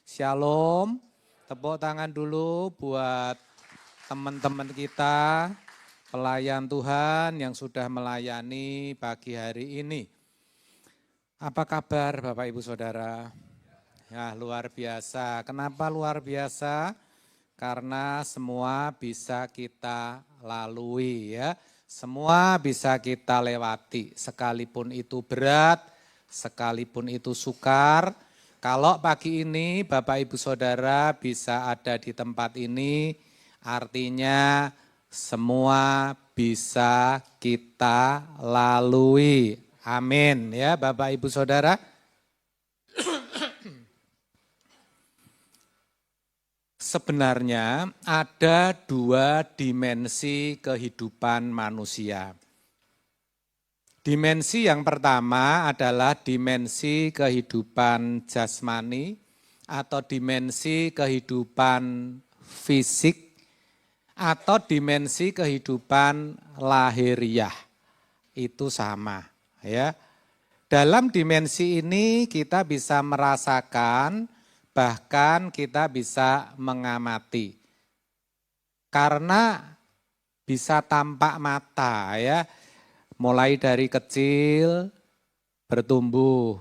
Shalom, tepuk tangan dulu buat teman-teman kita, pelayan Tuhan yang sudah melayani pagi hari ini. Apa kabar Bapak Ibu Saudara? Ya luar biasa. Kenapa luar biasa? Karena semua bisa kita lalui ya. Semua bisa kita lewati, sekalipun itu berat, sekalipun itu sukar. Kalau pagi ini Bapak Ibu Saudara bisa ada di tempat ini, artinya semua bisa kita lalui. Amin ya Bapak Ibu Saudara. Sebenarnya ada dua dimensi kehidupan manusia. Dimensi yang pertama adalah dimensi kehidupan jasmani atau dimensi kehidupan fisik atau dimensi kehidupan lahiriah. Itu sama ya. Dalam dimensi ini kita bisa merasakan, bahkan kita bisa mengamati. Karena bisa tampak mata ya. Mulai dari kecil bertumbuh,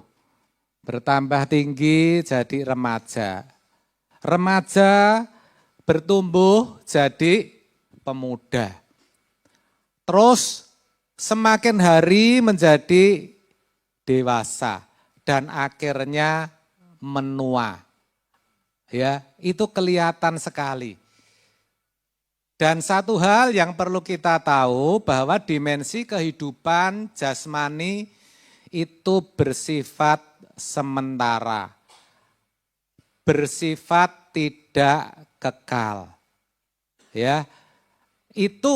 bertambah tinggi jadi remaja. Remaja bertumbuh jadi pemuda. Terus semakin hari menjadi dewasa dan akhirnya menua. Ya, itu kelihatan sekali. Dan satu hal yang perlu kita tahu bahwa dimensi kehidupan jasmani itu bersifat sementara. Bersifat tidak kekal. Ya. Itu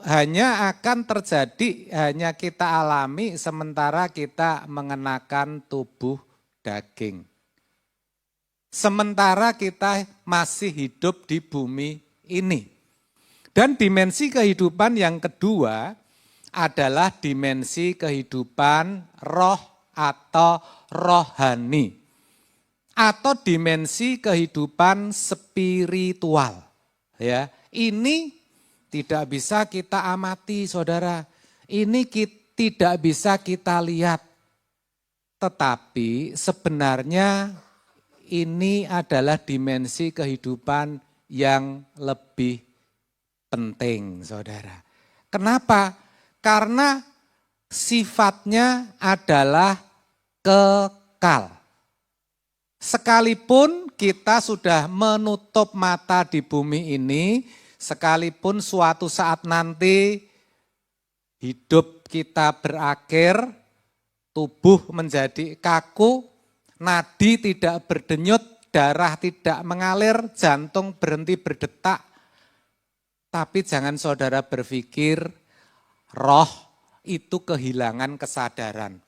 hanya akan terjadi, hanya kita alami sementara kita mengenakan tubuh daging. Sementara kita masih hidup di bumi ini. Dan dimensi kehidupan yang kedua adalah dimensi kehidupan roh atau rohani. Atau dimensi kehidupan spiritual. Ya, ini tidak bisa kita amati saudara. Ini tidak bisa kita lihat. Tetapi sebenarnya ini adalah dimensi kehidupan yang lebih penting, saudara. Kenapa? Karena sifatnya adalah kekal. Sekalipun kita sudah menutup mata di bumi ini, sekalipun suatu saat nanti hidup kita berakhir, tubuh menjadi kaku, nadi tidak berdenyut, darah tidak mengalir, jantung berhenti berdetak. Tapi jangan saudara berpikir roh itu kehilangan kesadaran.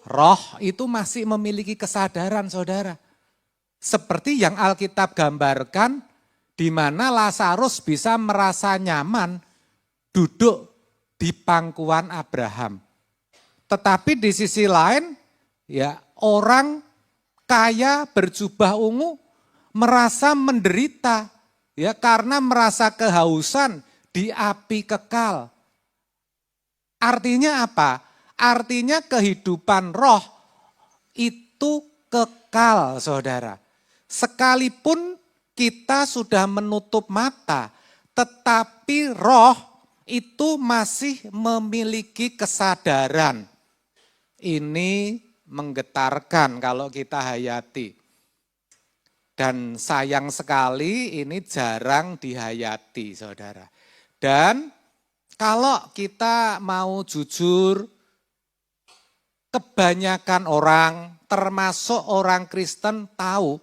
Roh itu masih memiliki kesadaran saudara. Seperti yang Alkitab gambarkan, di mana Lazarus bisa merasa nyaman duduk di pangkuan Abraham. Tetapi di sisi lain, ya orang kaya berjubah ungu merasa menderita. Ya, karena merasa kehausan di api kekal. Artinya apa? Artinya kehidupan roh itu kekal, saudara. Sekalipun kita sudah menutup mata, tetapi roh itu masih memiliki kesadaran. Ini menggetarkan kalau kita hayati. Dan sayang sekali ini jarang dihayati saudara. Dan kalau kita mau jujur, kebanyakan orang termasuk orang Kristen tahu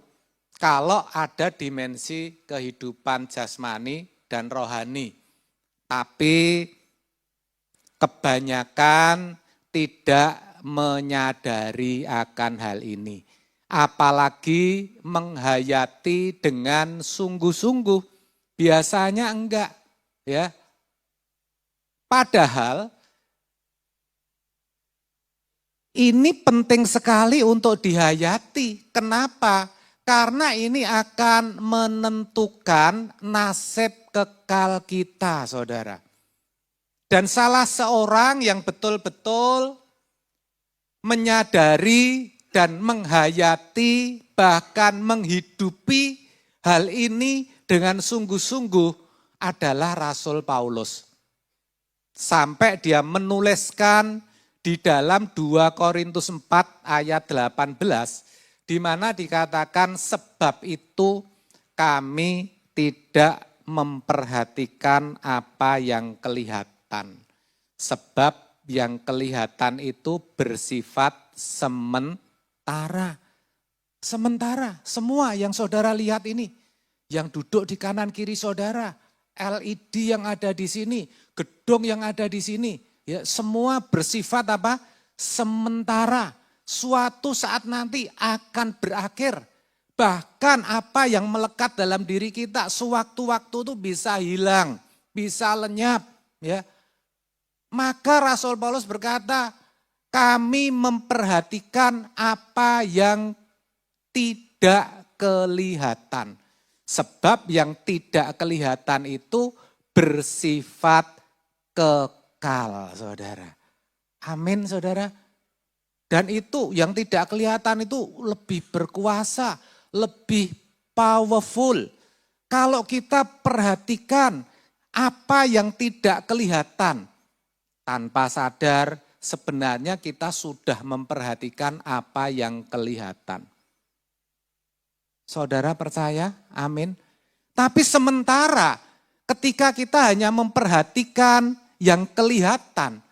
kalau ada dimensi kehidupan jasmani dan rohani. Tapi kebanyakan tidak menyadari akan hal ini. Apalagi menghayati dengan sungguh-sungguh, biasanya enggak ya. Padahal ini penting sekali untuk dihayati. Kenapa? Karena ini akan menentukan nasib kekal kita, saudara. Dan salah seorang yang betul-betul menyadari dan menghayati bahkan menghidupi hal ini dengan sungguh-sungguh adalah Rasul Paulus. Sampai dia menuliskan di dalam 2 Korintus 4 ayat 18, di mana dikatakan sebab itu kami tidak memperhatikan apa yang kelihatan. Sebab yang kelihatan itu bersifat sementara. Sementara, semua yang saudara lihat ini, yang duduk di kanan kiri saudara, LED yang ada di sini, gedung yang ada di sini, ya semua bersifat apa? Sementara. Suatu saat nanti akan berakhir. Bahkan apa yang melekat dalam diri kita sewaktu-waktu itu bisa hilang, bisa lenyap, ya. Maka Rasul Paulus berkata, kami memperhatikan apa yang tidak kelihatan. Sebab yang tidak kelihatan itu bersifat kekal, saudara. Amin, saudara. Dan itu yang tidak kelihatan itu lebih berkuasa, lebih powerful. Kalau kita perhatikan apa yang tidak kelihatan, tanpa sadar sebenarnya kita sudah memperhatikan apa yang kelihatan. Saudara percaya? Amin. Tapi sementara ketika kita hanya memperhatikan yang kelihatan,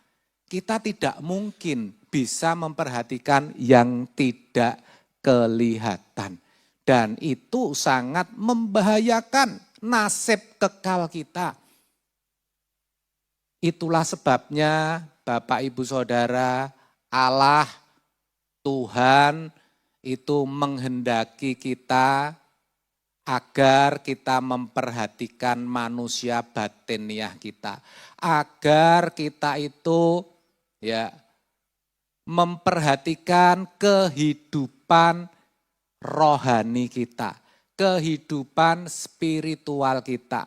kita tidak mungkin bisa memperhatikan yang tidak kelihatan. Dan itu sangat membahayakan nasib kekal kita. Itulah sebabnya Bapak Ibu Saudara, Allah, Tuhan itu menghendaki kita agar kita memperhatikan manusia batiniah kita. Agar kita itu ya memperhatikan kehidupan rohani kita, kehidupan spiritual kita.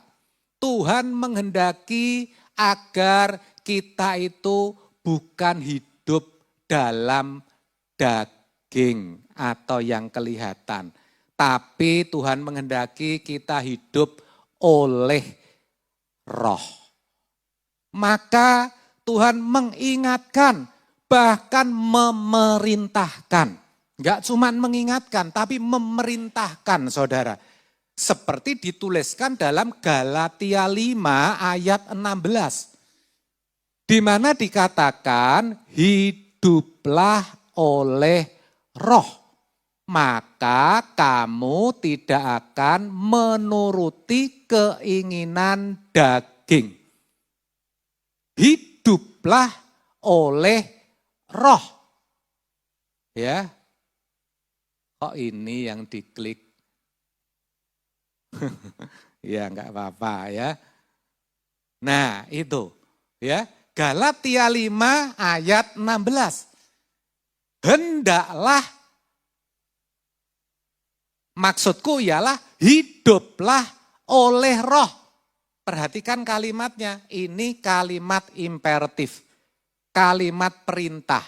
Tuhan menghendaki agar kita itu bukan hidup dalam daging atau yang kelihatan. Tapi Tuhan menghendaki kita hidup oleh roh. Maka Tuhan mengingatkan, bahkan memerintahkan. Enggak cuma mengingatkan, tapi memerintahkan, saudara. Seperti dituliskan dalam Galatia 5 ayat 16. Di mana dikatakan, hiduplah oleh roh. Maka kamu tidak akan menuruti keinginan daging. Hiduplah oleh roh. Ya. Kok ini yang diklik? Ya enggak apa-apa ya. Nah, itu ya. Galatia 5 ayat 16. Hendaklah, maksudku ialah hiduplah oleh roh. Perhatikan kalimatnya, ini kalimat imperatif. Kalimat perintah.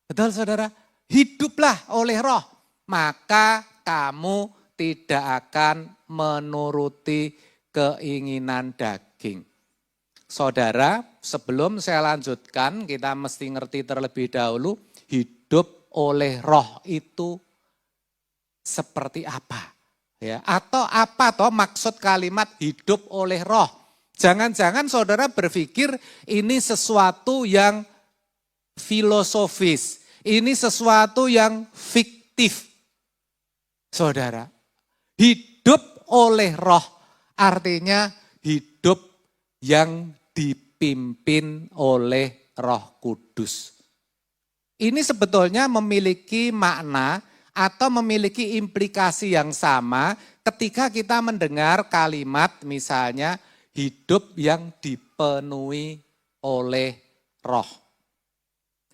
Betul saudara? Hiduplah oleh roh. Maka kamu tidak akan menuruti keinginan daging. Saudara, sebelum saya lanjutkan, kita mesti ngerti terlebih dahulu, hidup oleh roh itu seperti apa? Ya, atau apa toh maksud kalimat hidup oleh roh? Jangan-jangan saudara berpikir ini sesuatu yang filosofis, ini sesuatu yang fiktif. Saudara, hidup oleh roh artinya hidup yang dipimpin oleh Roh Kudus. Ini sebetulnya memiliki makna atau memiliki implikasi yang sama ketika kita mendengar kalimat misalnya hidup yang dipenuhi oleh roh.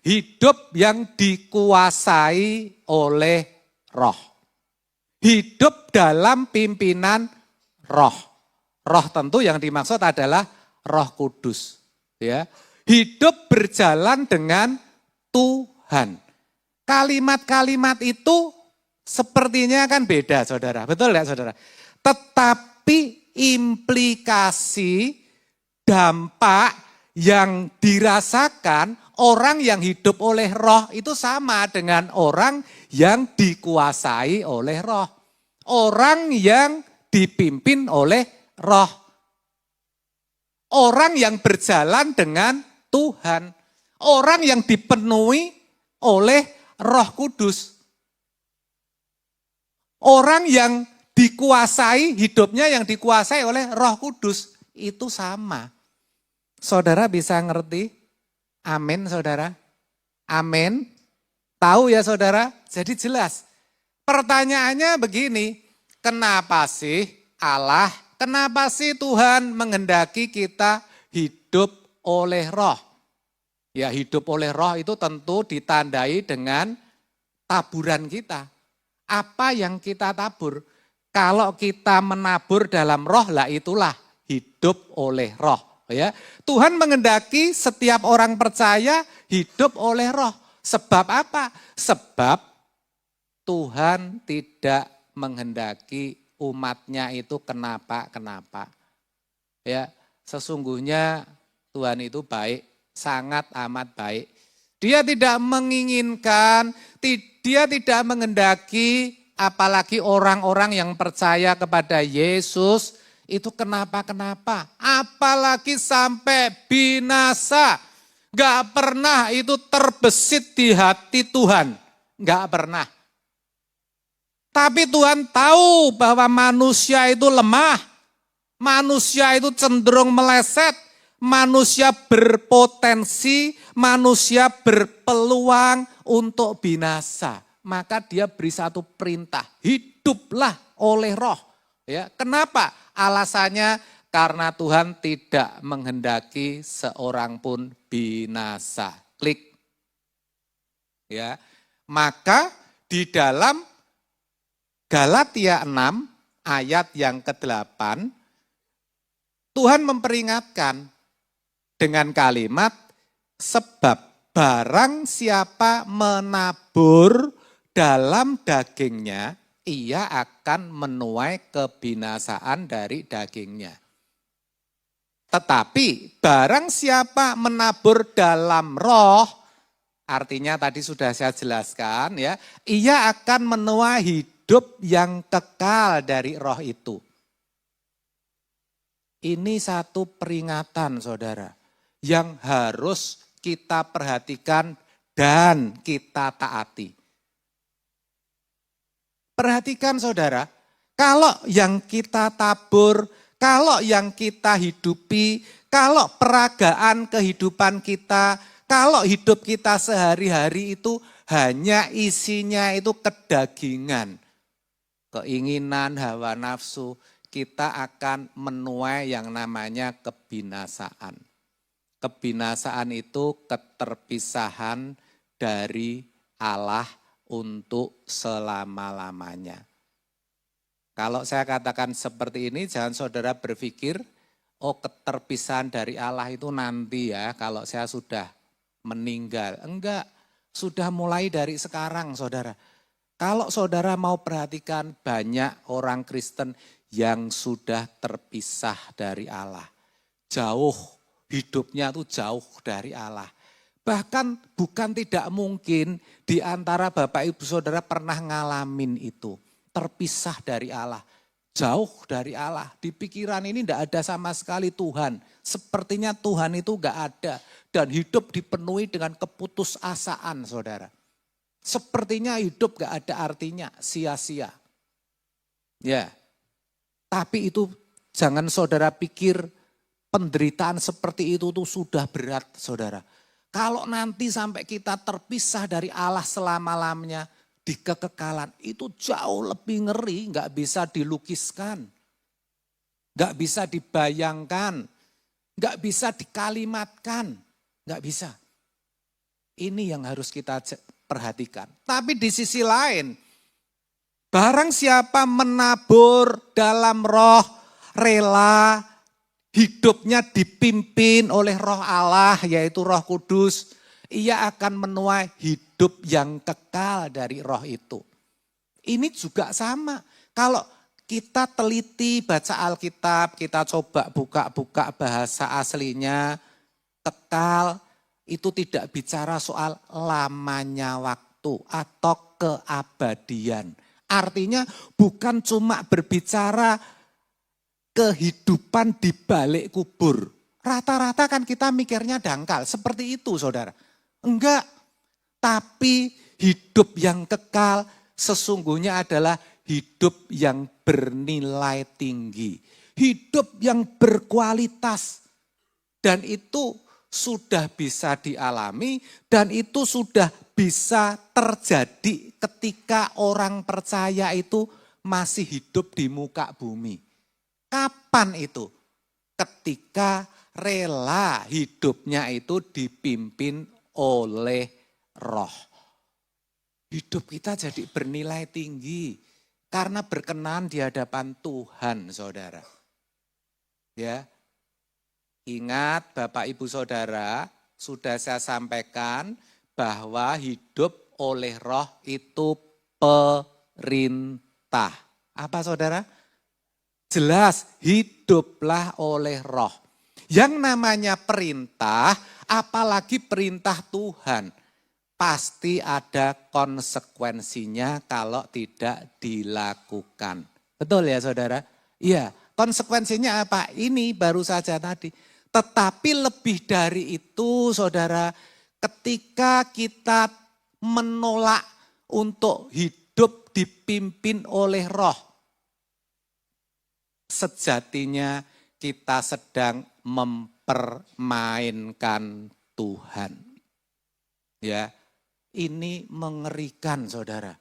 Hidup yang dikuasai oleh roh. hidup dalam pimpinan roh. Roh tentu yang dimaksud adalah Roh Kudus. Ya. Hidup berjalan dengan Tuhan. Kalimat-kalimat itu sepertinya kan beda, saudara. Betul ya, saudara? Tetapi implikasi dampak yang dirasakan orang yang hidup oleh roh itu sama dengan orang yang dikuasai oleh roh. Orang yang dipimpin oleh roh. Orang yang berjalan dengan Tuhan. Orang yang dipenuhi oleh Roh Kudus. Orang yang dikuasai, hidupnya yang dikuasai oleh Roh Kudus. Itu sama. Saudara bisa ngerti? Amin, saudara. Amin. Tahu ya, saudara? Jadi jelas. Pertanyaannya begini, kenapa sih Allah, kenapa sih Tuhan menghendaki kita hidup oleh roh? Ya, hidup oleh roh itu tentu ditandai dengan taburan kita. Apa yang kita tabur? Kalau kita menabur dalam roh, lah itulah hidup oleh roh. Ya, Tuhan menghendaki setiap orang percaya hidup oleh roh. Sebab apa? Sebab Tuhan tidak menghendaki umatnya itu kenapa-kenapa. Ya, sesungguhnya Tuhan itu baik. Sangat amat baik. Dia tidak menginginkan, dia tidak menghendaki apalagi orang-orang yang percaya kepada Yesus itu kenapa-kenapa. Apalagi sampai binasa. Gak pernah itu terbesit di hati Tuhan. Gak pernah. Tapi Tuhan tahu bahwa manusia itu lemah. Manusia itu cenderung meleset. Manusia berpotensi, manusia berpeluang untuk binasa. Maka dia beri satu perintah, hiduplah oleh roh. Ya, kenapa? Alasannya karena Tuhan tidak menghendaki seorang pun binasa. Klik. Ya, maka di dalam Galatia 6 ayat yang ke-8, Tuhan memperingatkan dengan kalimat, sebab barang siapa menabur dalam dagingnya, ia akan menuai kebinasaan dari dagingnya. Tetapi barang siapa menabur dalam roh, artinya tadi sudah saya jelaskan ya, ia akan menuai hidup yang kekal dari roh itu. Ini satu peringatan, saudara, yang harus kita perhatikan dan kita taati. Perhatikan, saudara, kalau yang kita tabur, kalau yang kita hidupi, kalau peragaan kehidupan kita, kalau hidup kita sehari-hari itu hanya isinya itu kedagingan, keinginan, hawa nafsu, kita akan menuai yang namanya kebinasaan. Kebinasaan itu keterpisahan dari Allah untuk selama-lamanya. Kalau saya katakan seperti ini, jangan saudara berpikir, oh keterpisahan dari Allah itu nanti ya kalau saya sudah meninggal. Enggak, sudah mulai dari sekarang, saudara. Kalau saudara mau perhatikan, banyak orang Kristen yang sudah terpisah dari Allah. Jauh. Hidupnya itu jauh dari Allah. Bahkan bukan tidak mungkin di antara Bapak Ibu Saudara pernah ngalamin itu. Terpisah dari Allah. Jauh dari Allah. Di pikiran ini tidak ada sama sekali Tuhan. Sepertinya Tuhan itu enggak ada. Dan hidup dipenuhi dengan keputusasaan, saudara. Sepertinya hidup enggak ada artinya, sia-sia. Ya. Tapi itu jangan saudara pikir penderitaan seperti itu tuh sudah berat, saudara. Kalau nanti sampai kita terpisah dari Allah selama-lamanya di kekekalan, itu jauh lebih ngeri, nggak bisa dilukiskan. Nggak bisa dibayangkan, nggak bisa dikalimatkan, nggak bisa. Ini yang harus kita perhatikan. Tapi di sisi lain, Barang siapa menabur dalam roh, rela, hidupnya dipimpin oleh roh Allah, yaitu Roh Kudus, ia akan menuai hidup yang kekal dari roh itu. Ini juga sama. Kalau kita teliti baca Alkitab, kita coba buka-buka bahasa aslinya, kekal itu tidak bicara soal lamanya waktu atau keabadian. Artinya bukan cuma berbicara kehidupan di balik kubur. Rata-rata kan kita mikirnya dangkal, seperti itu saudara. Enggak, tapi hidup yang kekal sesungguhnya adalah hidup yang bernilai tinggi. Hidup yang berkualitas. Dan itu sudah bisa dialami dan itu sudah bisa terjadi ketika orang percaya itu masih hidup di muka bumi. Kapan itu? Ketika rela hidupnya itu dipimpin oleh roh. Hidup kita jadi bernilai tinggi karena berkenan di hadapan Tuhan, saudara. Ya, ingat Bapak Ibu Saudara, sudah saya sampaikan bahwa hidup oleh roh itu perintah. Apa saudara? Jelas, hiduplah oleh roh. Yang namanya perintah, apalagi perintah Tuhan, pasti ada konsekuensinya kalau tidak dilakukan. Betul ya saudara? Iya, konsekuensinya apa? Ini baru saja tadi. Tetapi lebih dari itu saudara, ketika kita menolak untuk hidup dipimpin oleh roh, sejatinya kita sedang mempermainkan Tuhan. Ya, ini mengerikan saudara.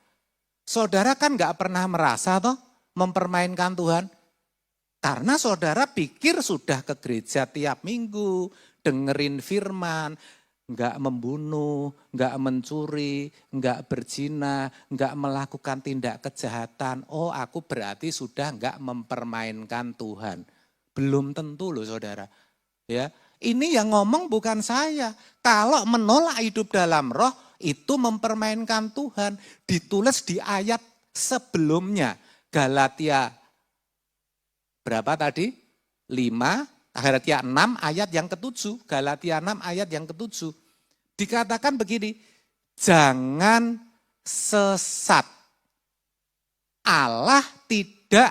Saudara kan gak pernah merasa toh mempermainkan Tuhan. Karena saudara pikir sudah ke gereja tiap minggu, dengerin firman, enggak membunuh, enggak mencuri, enggak berzina, enggak melakukan tindak kejahatan. Oh, aku berarti sudah enggak mempermainkan Tuhan. Belum tentu loh saudara. Ya, ini yang ngomong bukan saya. Kalau menolak hidup dalam roh itu mempermainkan Tuhan. Ditulis di ayat sebelumnya. Galatia berapa tadi? 5, Galatia 6 ayat yang ke-7. Galatia 6 ayat yang ke-7. Dikatakan begini, jangan sesat. Allah tidak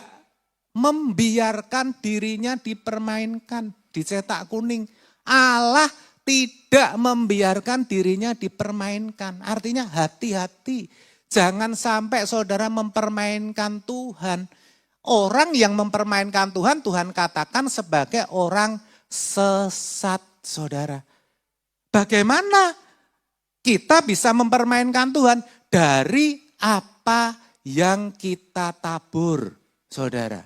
membiarkan dirinya dipermainkan. Dicetak kuning. Allah tidak membiarkan dirinya dipermainkan. Artinya hati-hati. Jangan sampai saudara mempermainkan Tuhan. Orang yang mempermainkan Tuhan, Tuhan katakan sebagai orang sesat, saudara. Bagaimana kita bisa mempermainkan Tuhan? Dari apa yang kita tabur, saudara.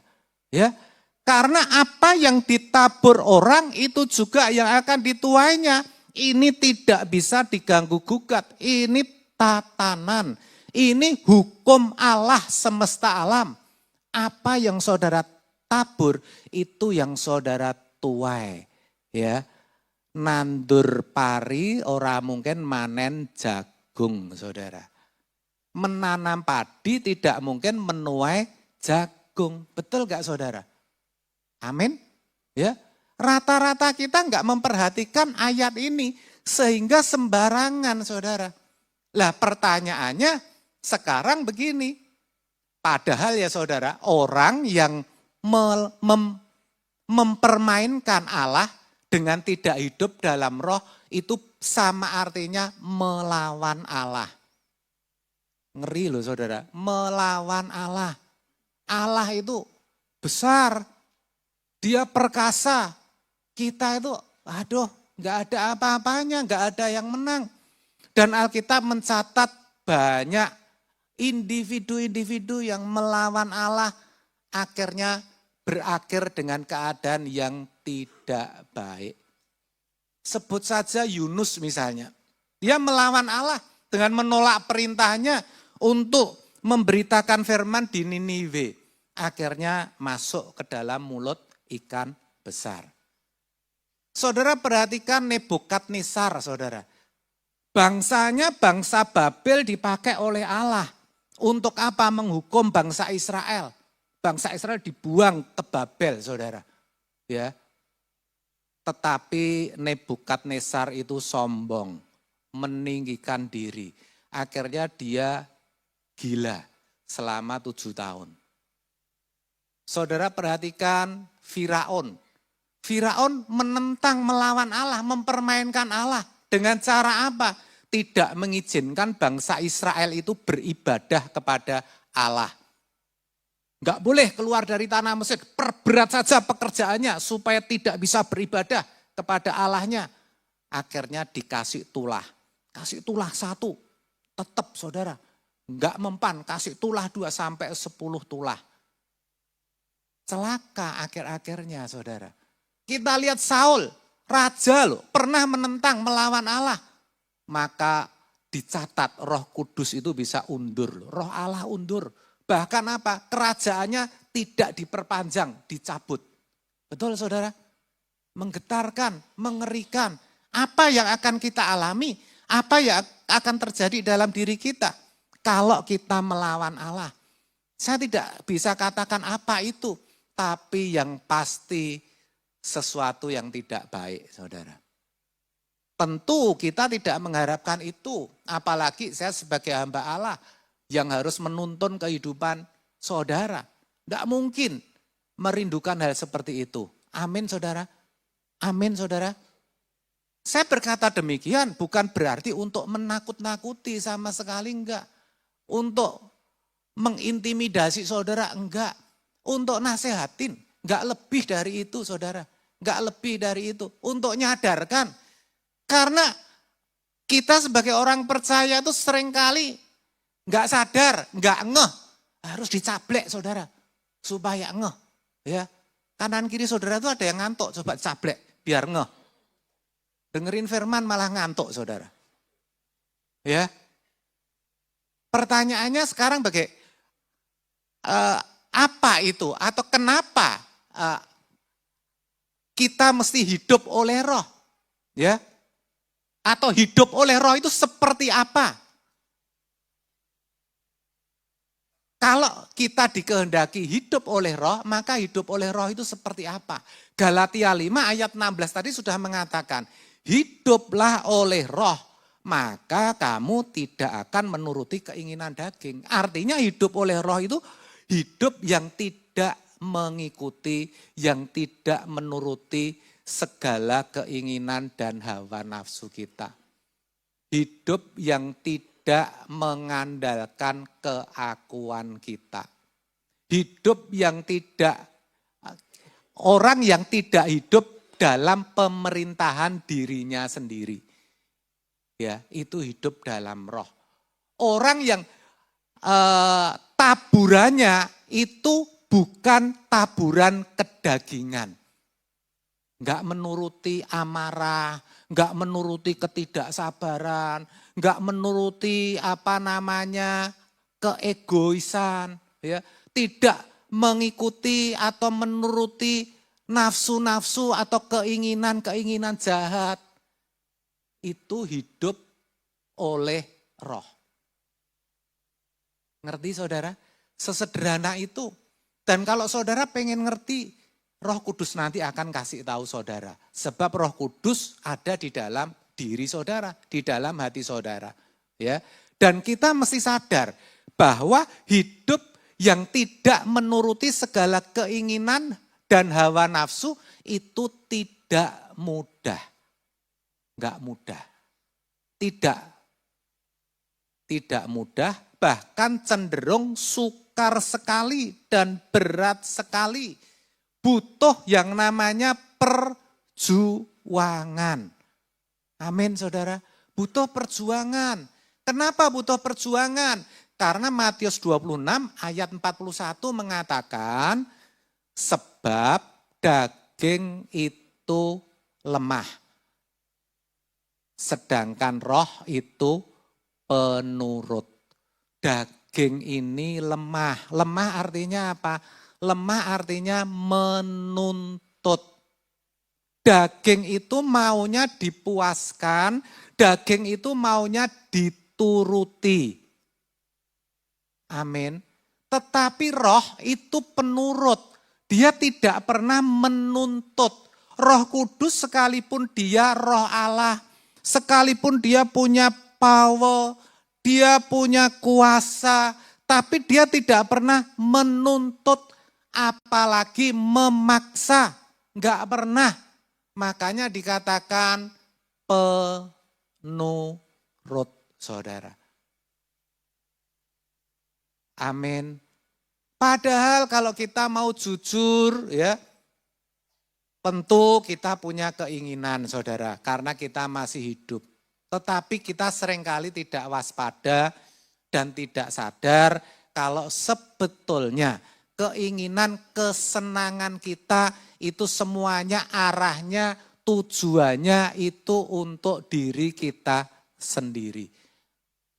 Ya, karena apa yang ditabur orang itu juga yang akan dituainya. Ini tidak bisa diganggu gugat. Ini tatanan. Ini hukum Allah semesta alam. Apa yang saudara tabur itu yang saudara tuai. Ya, nandur pari ora mungkin manen jagung, saudara. Menanam padi tidak mungkin menuai jagung. Betul gak saudara? Amin. Ya, rata-rata kita nggak memperhatikan ayat ini sehingga sembarangan saudara. Lah pertanyaannya sekarang begini. Padahal ya saudara, orang yang mempermainkan Allah dengan tidak hidup dalam roh itu sama artinya melawan Allah. Ngeri loh saudara, melawan Allah. Allah itu besar, dia perkasa. Kita itu aduh gak ada apa-apanya, gak ada yang menang. Dan Alkitab mencatat banyak individu-individu yang melawan Allah akhirnya berakhir dengan keadaan yang tidak baik. Sebut saja Yunus misalnya. Dia melawan Allah dengan menolak perintahnya untuk memberitakan firman di Niniwe. Akhirnya masuk ke dalam mulut ikan besar. Saudara perhatikan Nebukadnezar, saudara. Bangsanya bangsa Babel dipakai oleh Allah. Untuk apa? Menghukum bangsa Israel. Bangsa Israel dibuang ke Babel, saudara. Ya. Tetapi Nebukadnezar itu sombong, meninggikan diri. Akhirnya dia gila selama 7 tahun. Saudara perhatikan Firaun. Firaun menentang, melawan Allah, mempermainkan Allah. Dengan cara apa? Tidak mengizinkan bangsa Israel itu beribadah kepada Allah. Enggak boleh keluar dari tanah Mesir, perberat saja pekerjaannya supaya tidak bisa beribadah kepada Allahnya. Akhirnya dikasih tulah. Kasih tulah 1, tetap saudara. Enggak mempan, kasih tulah 2 sampai 10 tulah. Celaka akhir-akhirnya saudara. Kita lihat Saul, raja loh, pernah menentang, melawan Allah. Maka dicatat Roh Kudus itu bisa undur loh. Roh Allah undur. Bahkan apa? Kerajaannya tidak diperpanjang, dicabut. Betul saudara? Menggetarkan, mengerikan. Apa yang akan kita alami? Apa yang akan terjadi dalam diri kita? Kalau kita melawan Allah. Saya tidak bisa katakan apa itu. Tapi yang pasti sesuatu yang tidak baik, saudara. Tentu kita tidak mengharapkan itu. Apalagi saya sebagai hamba Allah yang harus menuntun kehidupan saudara. Tidak mungkin merindukan hal seperti itu. Amin, saudara. Amin, saudara. Saya berkata demikian bukan berarti untuk menakut-nakuti sama sekali, enggak. Untuk mengintimidasi saudara, enggak. Untuk nasehatin, enggak lebih dari itu saudara. Enggak lebih dari itu. Untuk nyadarkan. Karena kita sebagai orang percaya itu seringkali enggak sadar, enggak ngeh. Harus dicablek saudara. Supaya ngeh. Ya. Kanan kiri saudara itu ada yang ngantuk, coba cablek biar ngeh. Dengerin firman malah ngantuk saudara. Ya. Pertanyaannya sekarang apa itu atau kenapa kita mesti hidup oleh roh? Ya. Atau hidup oleh roh itu seperti apa? Kalau kita dikehendaki hidup oleh roh, maka hidup oleh roh itu seperti apa? Galatia 5 ayat 16 tadi sudah mengatakan, hiduplah oleh roh, maka kamu tidak akan menuruti keinginan daging. Artinya hidup oleh roh itu hidup yang tidak mengikuti, yang tidak menuruti segala keinginan dan hawa nafsu kita. Hidup yang tidak mengandalkan keakuan kita. Hidup yang tidak, orang yang tidak hidup dalam pemerintahan dirinya sendiri. Ya, itu hidup dalam roh. Orang yang taburannya itu bukan taburan kedagingan. Enggak menuruti amarah, enggak menuruti ketidaksabaran, enggak menuruti keegoisan, ya. Tidak mengikuti atau menuruti nafsu-nafsu atau keinginan-keinginan jahat. Itu hidup oleh roh. Ngerti saudara? Sesederhana itu. Dan kalau saudara pengen ngerti, Roh Kudus nanti akan kasih tahu saudara. Sebab Roh Kudus ada di dalam diri saudara, di dalam hati saudara. Ya. Dan kita mesti sadar bahwa hidup yang tidak menuruti segala keinginan dan hawa nafsu itu tidak mudah. Enggak mudah. Tidak mudah, bahkan cenderung sukar sekali dan berat sekali. Butuh yang namanya perjuangan. Amin saudara. Butuh perjuangan. Kenapa butuh perjuangan? Karena Matius 26 ayat 41 mengatakan, sebab daging itu lemah. Sedangkan roh itu penurut. daging ini lemah. Lemah artinya apa? Lemah artinya menuntut. Daging itu maunya dipuaskan, daging itu maunya dituruti. Amin. Tetapi roh itu penurut. Dia tidak pernah menuntut. Roh Kudus sekalipun dia roh Allah, sekalipun dia punya power, dia punya kuasa, tapi dia tidak pernah menuntut, apalagi memaksa. Enggak pernah. Makanya dikatakan penurut, saudara. Amin. Padahal kalau kita mau jujur ya, tentu kita punya keinginan saudara, karena kita masih hidup. Tetapi kita seringkali tidak waspada dan tidak sadar kalau sebetulnya keinginan, kesenangan kita itu semuanya arahnya, tujuannya itu untuk diri kita sendiri.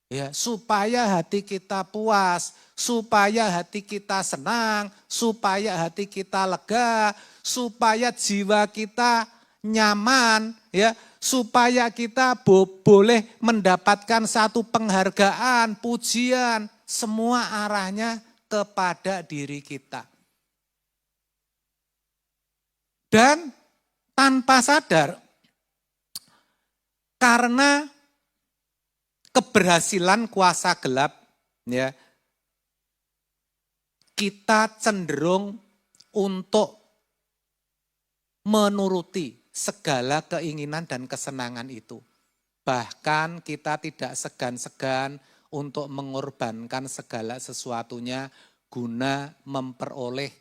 Ya, supaya hati kita puas, supaya hati kita senang, supaya hati kita lega, supaya jiwa kita nyaman, ya, supaya kita boleh mendapatkan satu penghargaan, pujian, semua arahnya kepada diri kita. Dan tanpa sadar, karena keberhasilan kuasa gelap, ya, kita cenderung untuk menuruti segala keinginan dan kesenangan itu. Bahkan kita tidak segan-segan untuk mengorbankan segala sesuatunya guna memperoleh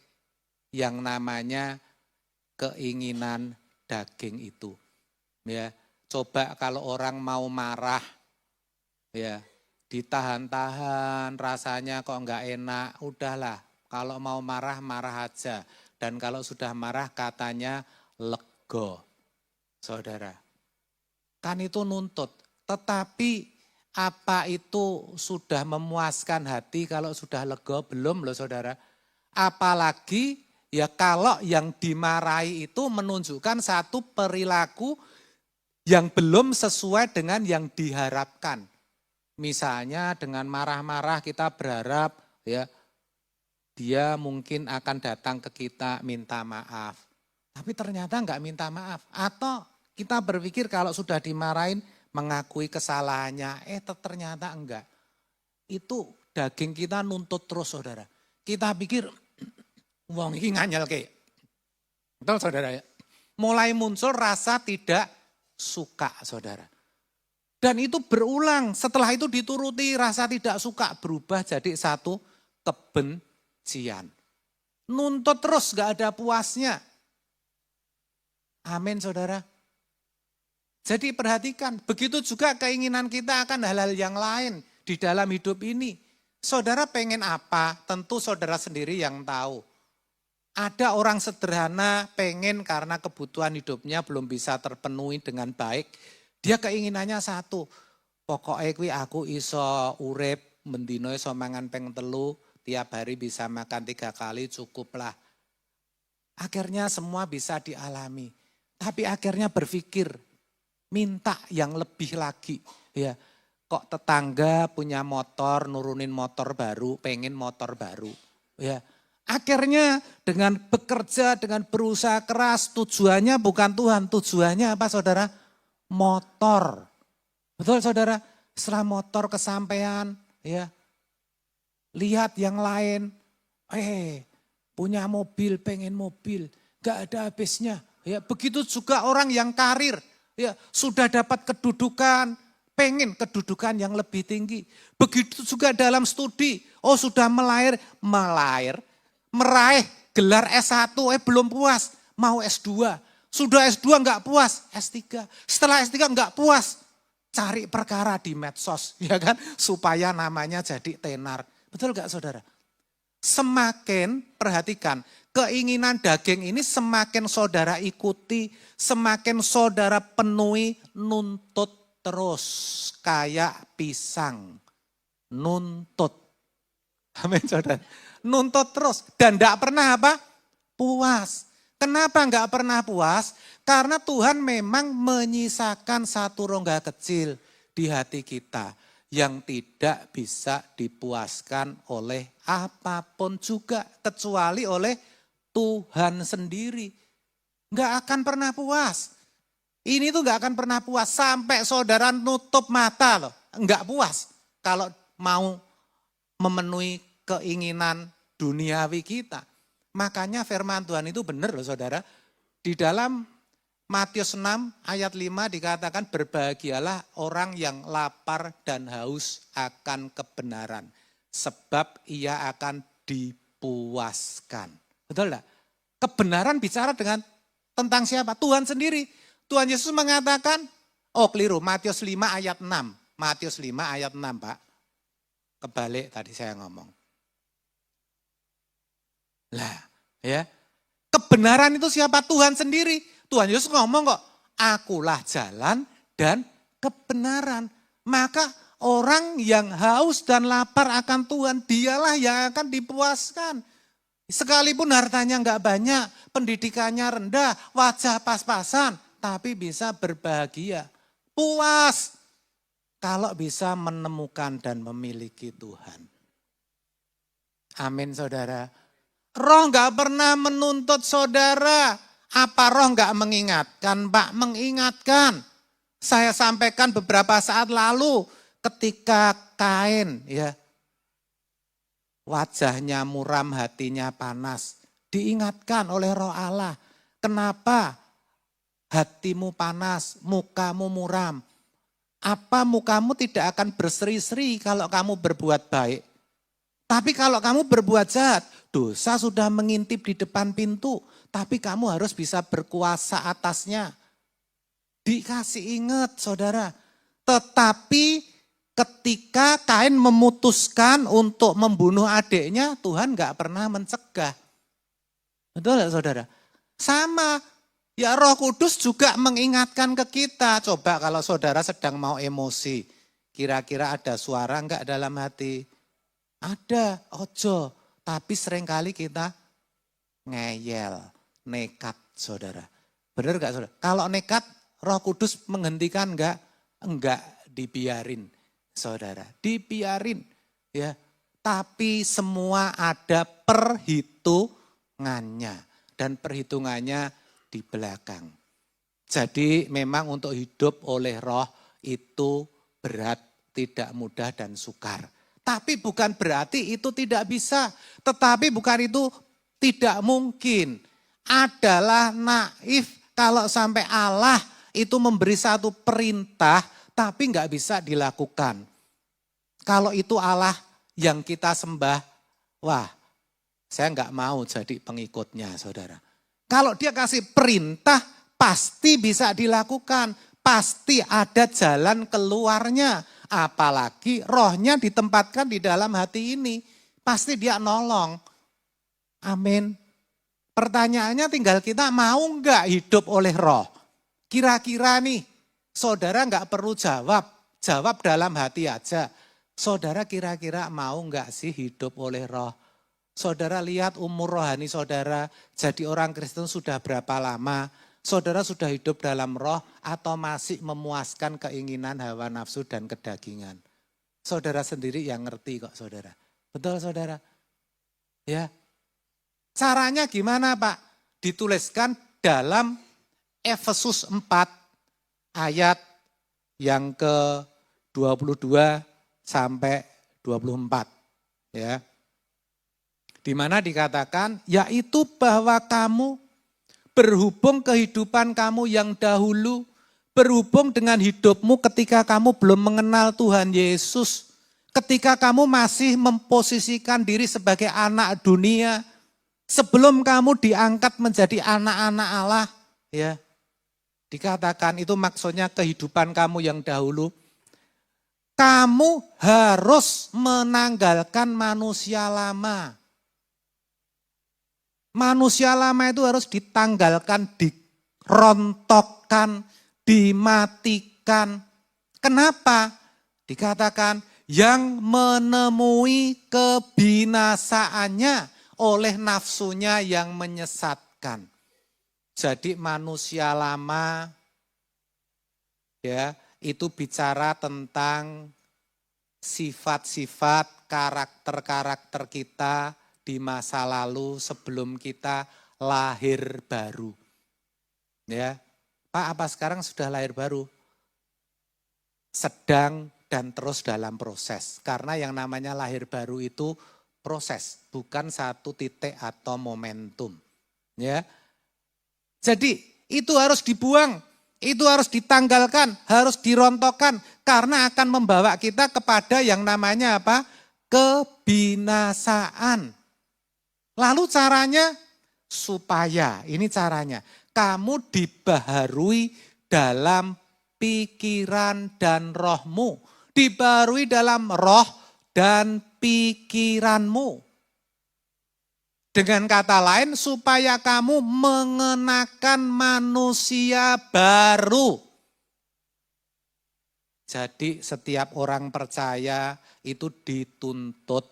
yang namanya keinginan daging itu. Ya, coba kalau orang mau marah, ya, ditahan-tahan, rasanya kok enggak enak, udahlah. Kalau mau marah, marah aja. Dan kalau sudah marah katanya lega, saudara. Kan itu nuntut. Tetapi apa itu sudah memuaskan hati kalau sudah lega? Belum loh saudara. Apalagi ya kalau yang dimarahi itu menunjukkan satu perilaku yang belum sesuai dengan yang diharapkan. Misalnya dengan marah-marah kita berharap ya dia mungkin akan datang ke kita minta maaf. Tapi ternyata enggak minta maaf. Atau kita berpikir kalau sudah dimarahin mengakui kesalahannya. Ternyata enggak. Itu daging kita nuntut terus saudara. Kita pikir wong iki nganyel ke. Betul saudara ya. Mulai muncul rasa tidak suka saudara. Dan itu berulang, setelah itu dituruti rasa tidak suka berubah jadi satu kebencian. Nuntut terus gak ada puasnya. Amin saudara. Jadi perhatikan, begitu juga keinginan kita akan hal-hal yang lain di dalam hidup ini. Saudara pengen apa? Tentu saudara sendiri yang tahu. Ada orang sederhana pengen karena kebutuhan hidupnya belum bisa terpenuhi dengan baik. Dia keinginannya satu, pokoknya aku iso urip, mendino iso mangan peng telu, tiap hari bisa makan 3 kali cukuplah. Akhirnya semua bisa dialami. Tapi akhirnya berpikir, minta yang lebih lagi. Ya, kok tetangga punya motor, nurunin motor baru, pengen motor baru. Ya, akhirnya dengan bekerja, dengan berusaha keras, tujuannya bukan Tuhan, tujuannya apa saudara? Motor. Betul saudara? Setelah motor kesampaian, ya, lihat yang lain, punya mobil, pengen mobil, gak ada habisnya. Ya, begitu juga orang yang karir, ya, sudah dapat kedudukan, pengen kedudukan yang lebih tinggi. Begitu juga dalam studi, sudah meraih gelar S1, belum puas, mau S2. Sudah S2 enggak puas, S3. Setelah S3 enggak puas, cari perkara di medsos, ya kan, supaya namanya jadi tenar. Betul enggak saudara? Semakin, perhatikan, keinginan daging ini semakin saudara ikuti, semakin saudara penuhi, nuntut terus kayak pisang. Nuntut. Amin saudara. Nuntut terus dan tidak pernah apa? Puas. Kenapa enggak pernah puas? Karena Tuhan memang menyisakan satu rongga kecil di hati kita yang tidak bisa dipuaskan oleh apapun juga kecuali oleh Tuhan sendiri. Enggak akan pernah puas. Ini tuh enggak akan pernah puas sampai saudara nutup mata loh. Enggak puas kalau mau memenuhi keinginan duniawi kita. Makanya firman Tuhan itu benar loh saudara. Di dalam Matius 6 ayat 5 dikatakan berbahagialah orang yang lapar dan haus akan kebenaran. Sebab ia akan dipuaskan. Betul enggak? Kebenaran bicara tentang siapa? Tuhan sendiri. Tuhan Yesus mengatakan, oh keliru, Matius 5 ayat 6. Matius 5 ayat 6 Pak. Kebalik tadi saya ngomong. Lah ya, kebenaran itu siapa? Tuhan sendiri. Tuhan Yesus ngomong kok, akulah jalan dan kebenaran. Maka orang yang haus dan lapar akan Tuhan, dialah yang akan dipuaskan. Sekalipun hartanya enggak banyak, pendidikannya rendah, wajah pas-pasan, tapi bisa berbahagia. Puas kalau bisa menemukan dan memiliki Tuhan. Amin saudara. Roh enggak pernah menuntut saudara. Apa roh enggak mengingatkan? Pak, mengingatkan. Saya sampaikan beberapa saat lalu ketika Kain ya wajahnya muram, hatinya panas. Diingatkan oleh Roh Allah. Kenapa hatimu panas, mukamu muram? Apa mukamu tidak akan berseri-seri kalau kamu berbuat baik? Tapi kalau kamu berbuat jahat, dosa sudah mengintip di depan pintu. Tapi kamu harus bisa berkuasa atasnya. Dikasih ingat saudara. Tetapi ketika Kain memutuskan untuk membunuh adiknya, Tuhan gak pernah mencegah. Betul gak saudara? Sama, ya Roh Kudus juga mengingatkan ke kita. Coba kalau saudara sedang mau emosi, kira-kira ada suara enggak dalam hati? Ada, ojo. Tapi seringkali kita ngeyel, nekat saudara. Benar enggak saudara? Kalau nekat, Roh Kudus menghentikan enggak? Enggak, dibiarin saudara. Dibiarin ya. Tapi semua ada perhitungannya. Dan perhitungannya di belakang. Jadi memang untuk hidup oleh roh itu berat, tidak mudah dan sukar. Tapi bukan berarti itu tidak bisa. Tetapi bukan itu tidak mungkin. Adalah naif kalau sampai Allah itu memberi satu perintah tapi nggak bisa dilakukan. Kalau itu Allah yang kita sembah, wah saya nggak mau jadi pengikutnya saudara. Kalau dia kasih perintah pasti bisa dilakukan. Pasti ada jalan keluarnya. Apalagi rohnya ditempatkan di dalam hati ini. Pasti dia nolong. Amin. Pertanyaannya tinggal kita mau nggak hidup oleh roh. Kira-kira nih saudara nggak perlu jawab. Jawab dalam hati aja. Saudara kira-kira mau nggak sih hidup oleh roh? Saudara lihat umur rohani saudara jadi orang Kristen sudah berapa lama? Saudara sudah hidup dalam roh atau masih memuaskan keinginan hawa nafsu dan kedagingan? Saudara sendiri yang ngerti kok saudara. Betul saudara? Ya. Caranya gimana Pak? Dituliskan dalam Efesus 4 ayat yang ke-22 sampai 24. Ya. Di mana dikatakan, yaitu bahwa kamu berhubung kehidupan kamu yang dahulu, berhubung dengan hidupmu ketika kamu belum mengenal Tuhan Yesus, ketika kamu masih memposisikan diri sebagai anak dunia, sebelum kamu diangkat menjadi anak-anak Allah, ya, dikatakan itu maksudnya kehidupan kamu yang dahulu, kamu harus menanggalkan manusia lama. Manusia lama itu harus ditanggalkan, dirontokkan, dimatikan. Kenapa? Dikatakan yang menemui kebinasaannya oleh nafsunya yang menyesatkan. Jadi manusia lama ya itu bicara tentang sifat-sifat karakter-karakter kita di masa lalu sebelum kita lahir baru. Ya, Pak, apa sekarang sudah lahir baru? Sedang dan terus dalam proses. Karena yang namanya lahir baru itu proses, bukan satu titik atau momentum. Ya. Jadi itu harus dibuang, itu harus ditanggalkan, harus dirontokkan karena akan membawa kita kepada yang namanya apa? Kebinasaan. Lalu caranya supaya, ini caranya, kamu dibaharui dalam pikiran dan rohmu. Dibaharui dalam roh dan pikiranmu. Dengan kata lain, supaya kamu mengenakan manusia baru. Jadi setiap orang percaya itu dituntut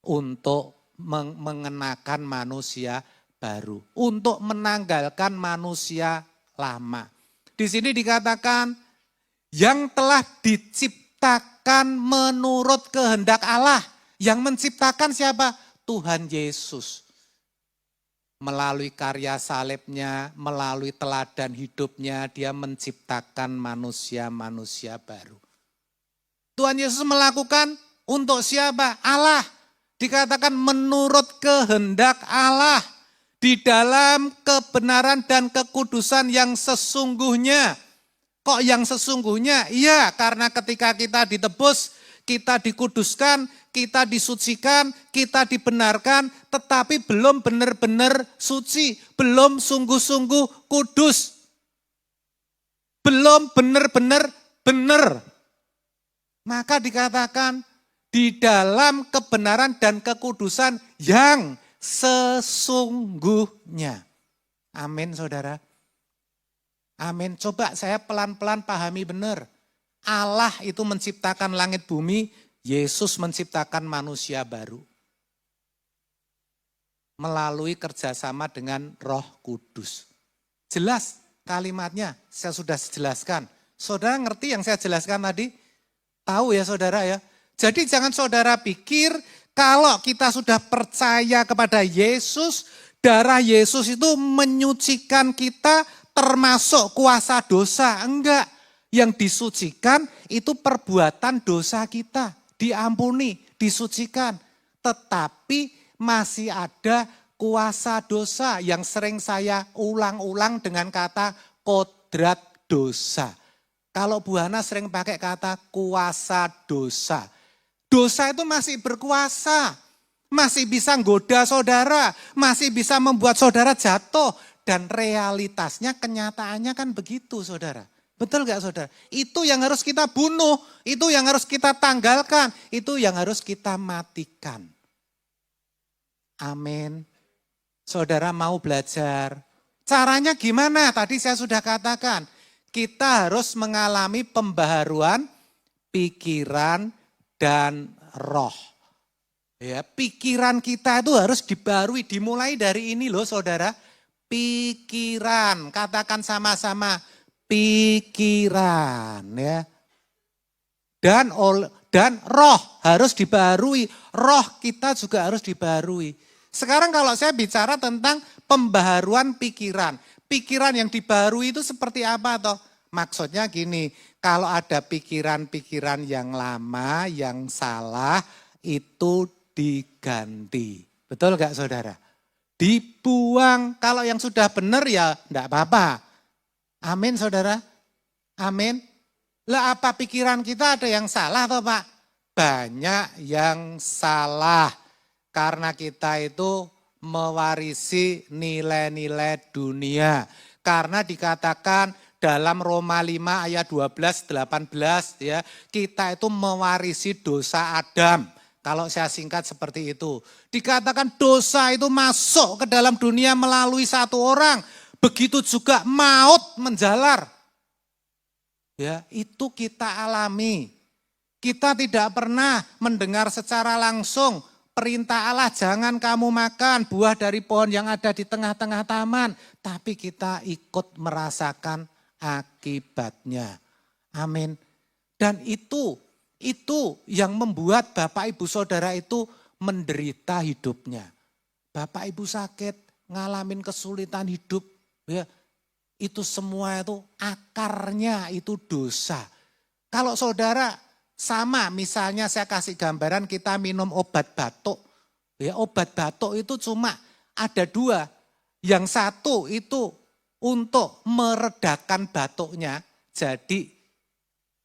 untuk mengenakan manusia baru. Untuk menanggalkan manusia lama. Di sini dikatakan yang telah diciptakan menurut kehendak Allah. Yang menciptakan siapa? Tuhan Yesus. Melalui karya salibnya, melalui teladan hidupnya, dia menciptakan manusia-manusia baru. Tuhan Yesus melakukan untuk siapa? Allah. Dikatakan menurut kehendak Allah. Di dalam kebenaran dan kekudusan yang sesungguhnya. Kok yang sesungguhnya? Iya, karena ketika kita ditebus, kita dikuduskan, kita disucikan, kita dibenarkan, tetapi belum benar-benar suci, belum sungguh-sungguh kudus. Belum benar-benar benar. Maka dikatakan di dalam kebenaran dan kekudusan yang sesungguhnya. Amin, saudara. Amin. Coba saya pelan-pelan pahami benar. Allah itu menciptakan langit bumi, Yesus menciptakan manusia baru. Melalui kerjasama dengan Roh Kudus. Jelas kalimatnya, saya sudah jelaskan. Saudara ngerti yang saya jelaskan tadi? Tahu ya saudara ya? Jadi jangan saudara pikir kalau kita sudah percaya kepada Yesus, darah Yesus itu menyucikan kita termasuk kuasa dosa. Enggak, yang disucikan itu perbuatan dosa kita. Diampuni, disucikan. Tetapi masih ada kuasa dosa yang sering saya ulang-ulang dengan kata kodrat dosa. Kalau Bu Hana sering pakai kata kuasa dosa. Dosa itu masih berkuasa, masih bisa nggoda saudara, masih bisa membuat saudara jatuh. Dan realitasnya, kenyataannya kan begitu saudara. Betul gak saudara? Itu yang harus kita bunuh, itu yang harus kita tanggalkan, itu yang harus kita matikan. Amin. Saudara mau belajar. Caranya gimana? Tadi saya sudah katakan. Kita harus mengalami pembaharuan pikiran dan roh. Ya, pikiran kita itu harus dibarui, dimulai dari ini loh saudara. Pikiran, katakan sama-sama pikiran ya. Dan roh harus dibarui, roh kita juga harus dibarui. Sekarang kalau saya bicara tentang pembaharuan pikiran, pikiran yang dibarui itu seperti apa toh? Maksudnya gini, kalau ada pikiran-pikiran yang lama, yang salah, itu diganti. Betul gak saudara? Dibuang, kalau yang sudah benar ya enggak apa-apa. Amin saudara? Amin. Lah apa pikiran kita ada yang salah toh Pak? Banyak yang salah. Karena kita itu mewarisi nilai-nilai dunia. Karena dikatakan dalam Roma 5 ayat 12, 18 ya, kita itu mewarisi dosa Adam. Kalau saya singkat seperti itu. Dikatakan dosa itu masuk ke dalam dunia melalui satu orang. Begitu juga maut menjalar. Ya, itu kita alami. Kita tidak pernah mendengar secara langsung perintah Allah, jangan kamu makan buah dari pohon yang ada di tengah-tengah taman. Tapi kita ikut merasakan akibatnya. Amin. Dan itu yang membuat Bapak Ibu Saudara itu menderita hidupnya. Bapak Ibu sakit, ngalamin kesulitan hidup, ya, itu semua itu akarnya itu dosa. Kalau saudara sama, misalnya saya kasih gambaran kita minum obat batuk. Ya, obat batuk itu cuma ada dua. Yang satu itu untuk meredakan batuknya. Jadi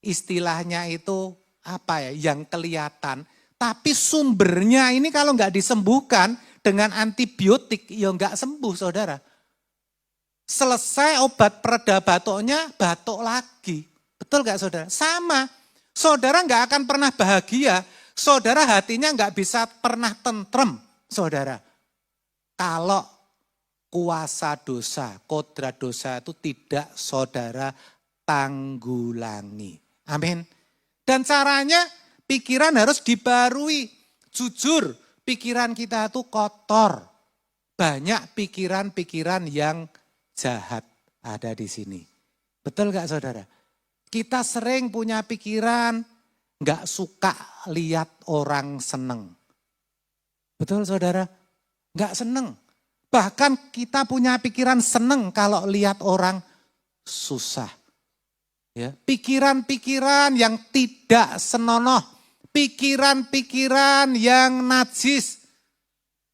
istilahnya itu apa ya, yang kelihatan. Tapi sumbernya ini kalau nggak disembuhkan dengan antibiotik, ya nggak sembuh saudara. Selesai obat pereda batuknya, batuk lagi. Betul nggak saudara? Sama. Saudara nggak akan pernah bahagia, saudara hatinya nggak bisa pernah tentrem, saudara. Kalau kuasa dosa, kodrat dosa itu tidak saudara tanggulangi. Amin. Dan caranya pikiran harus dibarui. Jujur, pikiran kita itu kotor. Banyak pikiran-pikiran yang jahat ada di sini. Betul nggak saudara? Kita sering punya pikiran nggak suka lihat orang seneng. Betul saudara? Nggak seneng. Bahkan kita punya pikiran seneng kalau lihat orang susah. Ya, pikiran-pikiran yang tidak senonoh. Pikiran-pikiran yang najis.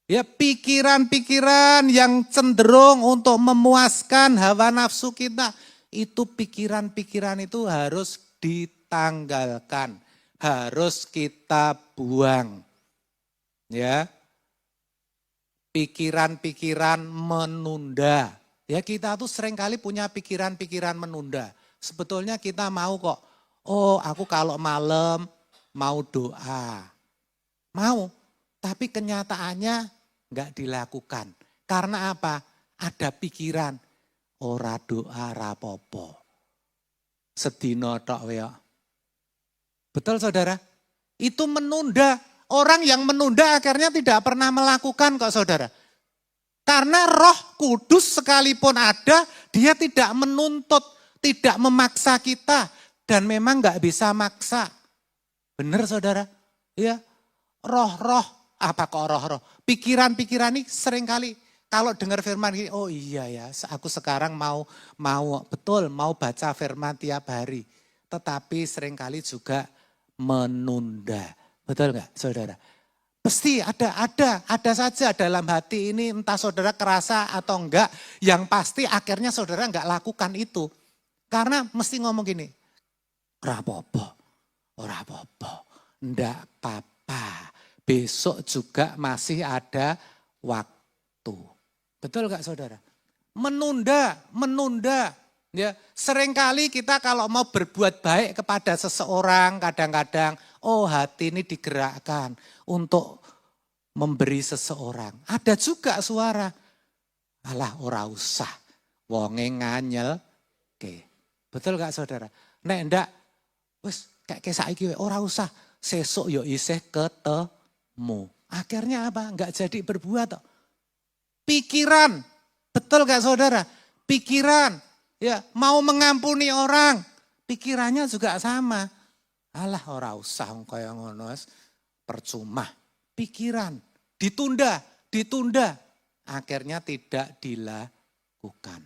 Ya, pikiran-pikiran yang cenderung untuk memuaskan hawa nafsu kita. Itu pikiran-pikiran itu harus ditanggalkan, harus kita buang. Ya. Pikiran-pikiran menunda. Ya, kita tuh seringkali punya pikiran-pikiran menunda. Sebetulnya kita mau kok, oh aku kalau malam mau doa. Mau, tapi kenyataannya enggak dilakukan. Karena apa? Ada pikiran. Ora doa rapopo. Sedino tok ya. Betul saudara? Itu menunda. Orang yang menunda akhirnya tidak pernah melakukan kok saudara. Karena Roh Kudus sekalipun ada, dia tidak menuntut, tidak memaksa kita. Dan memang gak bisa maksa. Benar saudara? Ya, roh-roh, apa kok roh-roh? Pikiran-pikiran ini seringkali kalau dengar firman ini, oh iya ya, aku sekarang mau baca firman tiap hari. Tetapi seringkali juga menunda. Betul enggak saudara? Pasti ada saja dalam hati ini, entah saudara kerasa atau enggak. Yang pasti akhirnya saudara enggak lakukan itu. Karena mesti ngomong gini, ora apa-apa, enggak apa-apa. Besok juga masih ada waktu. Betul gak saudara? Menunda. Ya, seringkali kita kalau mau berbuat baik kepada seseorang, kadang-kadang, oh hati ini digerakkan untuk memberi seseorang. Ada juga suara, alah ora usah, wonge nganyel. Oke. Betul gak saudara? Nek ndak, wis kayak saiki ora usah, sesuk yo isih ketemu. Akhirnya apa? Enggak jadi berbuat. Pikiran, betul gak saudara? Pikiran, ya mau mengampuni orang, pikirannya juga sama. Alah ora usah kaya ngono percuma. Pikiran ditunda, akhirnya tidak dilakukan.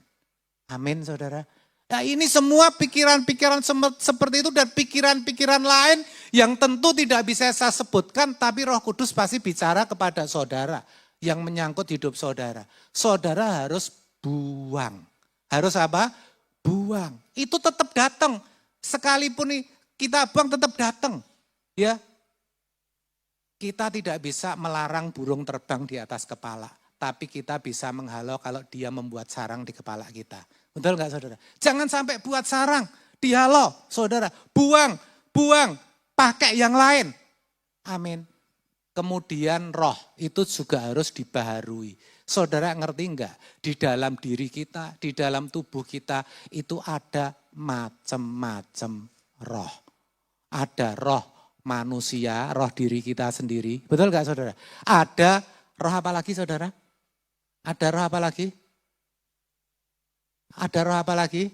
Amin saudara. Nah ini semua pikiran-pikiran seperti itu dan pikiran-pikiran lain yang tentu tidak bisa saya sebutkan, tapi Roh Kudus pasti bicara kepada saudara. Yang menyangkut hidup saudara. Saudara harus buang. Harus apa? Buang. Itu tetap datang. Sekalipun kita buang tetap datang. Ya. Kita tidak bisa melarang burung terbang di atas kepala. Tapi kita bisa menghalau kalau dia membuat sarang di kepala kita. Betul enggak saudara? Jangan sampai buat sarang. Dihalau saudara. Buang. Pakai yang lain. Amin. Kemudian roh itu juga harus dibaharui. Saudara ngerti enggak? Di dalam diri kita, di dalam tubuh kita itu ada macam-macam roh. Ada roh manusia, roh diri kita sendiri. Betul gak saudara? Ada roh apa lagi saudara? Ada roh apa lagi? Ada roh apa lagi?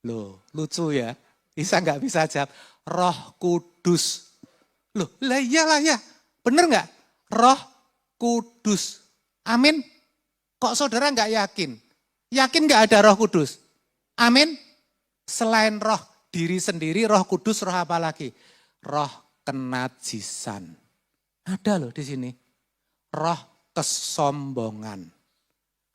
Loh, lucu ya. Isa nggak bisa jawab. Roh Kudus. Loh, lah iyalah ya. Bener nggak? Roh Kudus. Amin. Kok saudara nggak yakin? Yakin nggak ada Roh Kudus? Amin. Selain roh diri sendiri, Roh Kudus, roh apa lagi? Roh kenajisan. Ada loh di sini. Roh kesombongan.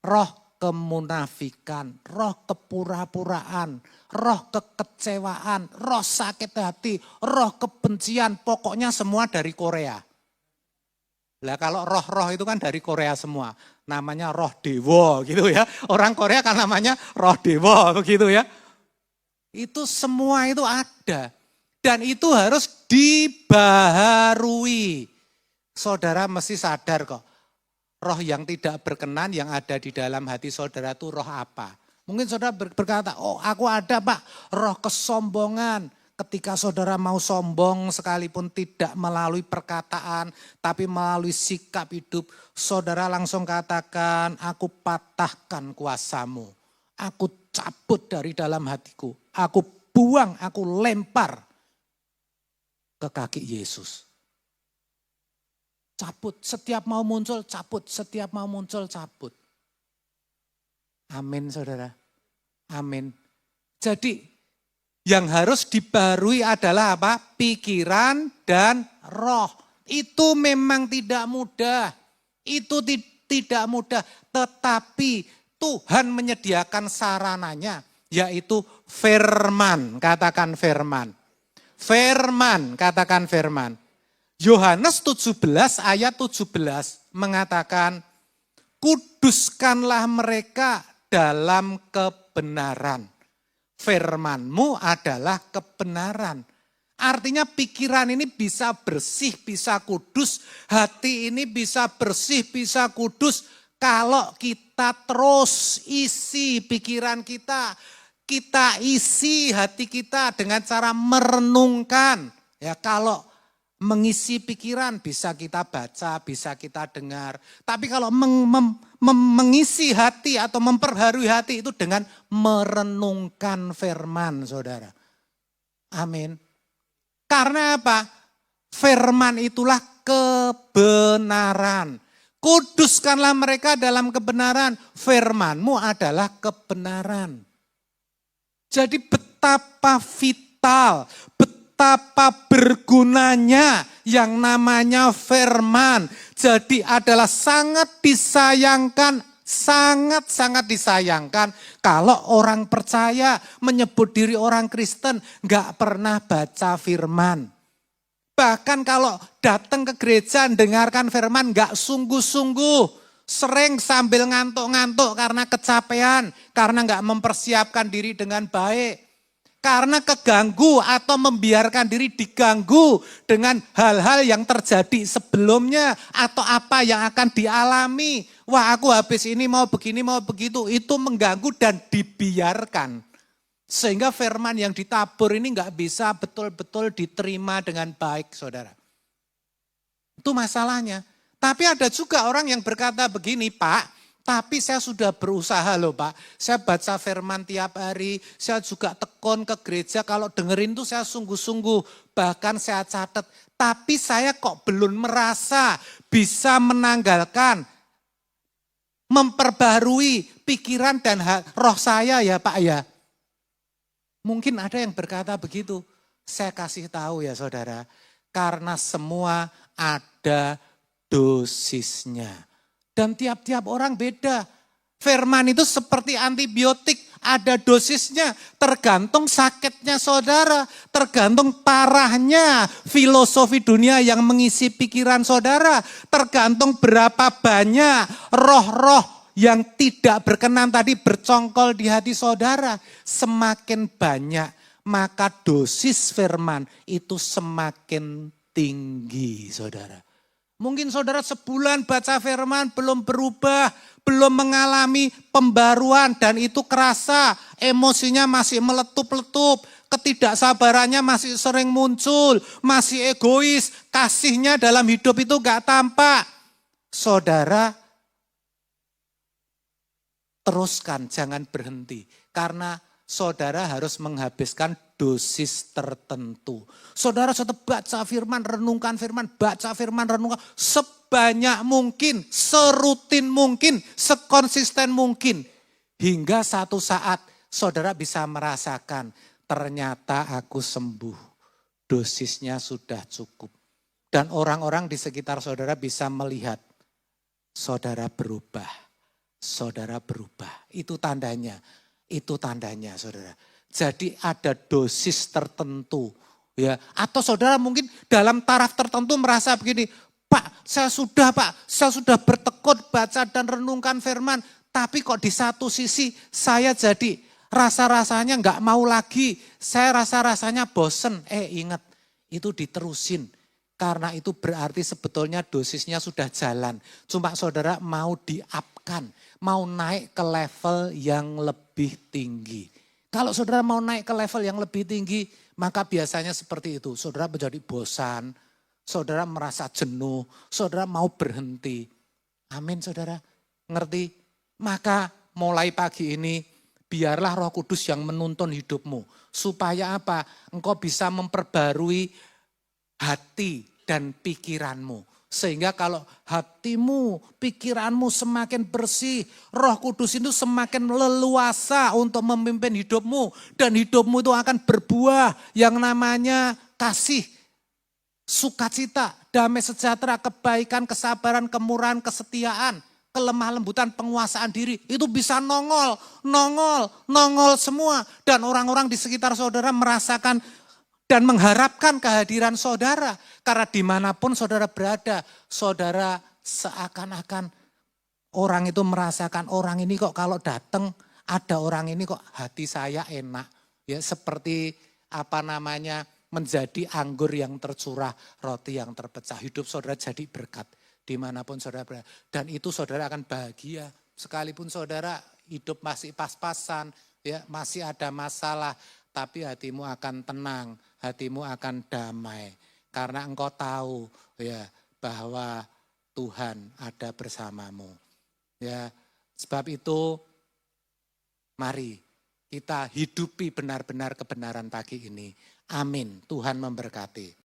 Roh kemunafikan, roh kepura-puraan, roh kekecewaan, roh sakit hati, roh kebencian, pokoknya semua dari Korea. Lah kalau roh-roh itu kan dari Korea semua, namanya roh dewa gitu ya. Orang Korea kan namanya roh dewa begitu ya. Itu semua itu ada dan itu harus dibaharui. Saudara mesti sadar kok. Roh yang tidak berkenan yang ada di dalam hati saudara itu roh apa? Mungkin saudara berkata, oh aku ada Pak, roh kesombongan. Ketika saudara mau sombong sekalipun tidak melalui perkataan, tapi melalui sikap hidup, saudara langsung katakan, aku patahkan kuasamu. Aku cabut dari dalam hatiku, aku buang, aku lempar ke kaki Yesus. Cabut, setiap mau muncul cabut, setiap mau muncul cabut. Amin saudara, amin. Jadi yang harus dibarui adalah apa? Pikiran dan roh. Itu memang tidak mudah, itu tidak mudah. Tetapi Tuhan menyediakan sarananya, yaitu firman, katakan firman. Firman, katakan firman. Yohanes 17 ayat 17 mengatakan, kuduskanlah mereka dalam kebenaran. Firman-Mu adalah kebenaran. Artinya pikiran ini bisa bersih, bisa kudus. Hati ini bisa bersih, bisa kudus. Kalau kita terus isi pikiran kita. Kita isi hati kita dengan cara merenungkan. Ya kalau mengisi pikiran bisa kita baca, bisa kita dengar. Tapi kalau mengisi hati atau memperbarui hati itu dengan merenungkan firman saudara. Amin. Karena apa? Firman itulah kebenaran. Kuduskanlah mereka dalam kebenaran. Firman-Mu adalah kebenaran. Jadi betapa vital, betapa bergunanya yang namanya firman. Jadi adalah sangat disayangkan, sangat-sangat disayangkan kalau orang percaya menyebut diri orang Kristen gak pernah baca firman. Bahkan kalau datang ke gereja dengarkan firman gak sungguh-sungguh. Sering sambil ngantuk-ngantuk karena kecapean, karena gak mempersiapkan diri dengan baik. Karena keganggu atau membiarkan diri diganggu dengan hal-hal yang terjadi sebelumnya atau apa yang akan dialami. Wah aku habis ini mau begini mau begitu, itu mengganggu dan dibiarkan. Sehingga firman yang ditabur ini nggak bisa betul-betul diterima dengan baik saudara. Itu masalahnya. Tapi ada juga orang yang berkata begini, Pak, tapi saya sudah berusaha loh Pak. Saya baca firman tiap hari, saya juga tekun ke gereja. Kalau dengerin tuh saya sungguh-sungguh, bahkan saya catat. Tapi saya kok belum merasa bisa menanggalkan, memperbarui pikiran dan roh saya ya Pak ya. Mungkin ada yang berkata begitu. Saya kasih tahu ya saudara, karena semua ada dosisnya. Dan tiap-tiap orang beda. Firman itu seperti antibiotik, ada dosisnya. Tergantung sakitnya saudara, tergantung parahnya filosofi dunia yang mengisi pikiran saudara. Tergantung berapa banyak roh-roh yang tidak berkenan tadi bercongkol di hati saudara. Semakin banyak, maka dosis firman itu semakin tinggi saudara. Mungkin saudara sebulan baca firman belum berubah, belum mengalami pembaruan dan itu kerasa emosinya masih meletup-letup. ketidaksabarannya masih sering muncul, masih egois, kasihnya dalam hidup itu gak tampak. Saudara, teruskan, jangan berhenti. Karena saudara harus menghabiskan dosis tertentu. Saudara tetap baca firman, renungkan firman, baca firman, renungkan. Sebanyak mungkin, serutin mungkin, sekonsisten mungkin. Hingga satu saat saudara bisa merasakan, ternyata aku sembuh. Dosisnya sudah cukup. Dan orang-orang di sekitar saudara bisa melihat, saudara berubah. Saudara berubah. Itu tandanya saudara. Jadi ada dosis tertentu. Ya, atau saudara mungkin dalam taraf tertentu merasa begini, Pak, saya sudah bertekun baca dan renungkan firman. Tapi kok di satu sisi saya jadi rasa-rasanya enggak mau lagi. Saya rasa-rasanya bosen. Ingat, itu diterusin. Karena itu berarti sebetulnya dosisnya sudah jalan. Cuma saudara mau di-up-kan, mau naik ke level yang lebih tinggi. Kalau saudara mau naik ke level yang lebih tinggi, maka biasanya seperti itu. Saudara menjadi bosan, saudara merasa jenuh, saudara mau berhenti. Amin saudara, ngerti? Maka mulai pagi ini, biarlah Roh Kudus yang menuntun hidupmu. Supaya apa? Engkau bisa memperbarui hati dan pikiranmu. Sehingga kalau hatimu, pikiranmu semakin bersih, Roh Kudus itu semakin leluasa untuk memimpin hidupmu. Dan hidupmu itu akan berbuah yang namanya kasih, sukacita, damai sejahtera, kebaikan, kesabaran, kemurahan, kesetiaan, kelemah lembutan, penguasaan diri. Itu bisa nongol semua. Dan orang-orang di sekitar saudara merasakan dan mengharapkan kehadiran saudara. Karena dimanapun saudara berada, saudara seakan-akan orang itu merasakan, orang ini kok kalau datang, ada orang ini kok hati saya enak. Ya seperti menjadi anggur yang tercurah, roti yang terpecah. Hidup saudara jadi berkat dimanapun saudara berada. Dan itu saudara akan bahagia. Sekalipun saudara hidup masih pas-pasan, ya masih ada masalah. Tapi hatimu akan tenang, hatimu akan damai. Karena engkau tahu ya bahwa Tuhan ada bersamamu. Ya, sebab itu mari kita hidupi benar-benar kebenaran pagi ini. Amin. Tuhan memberkati.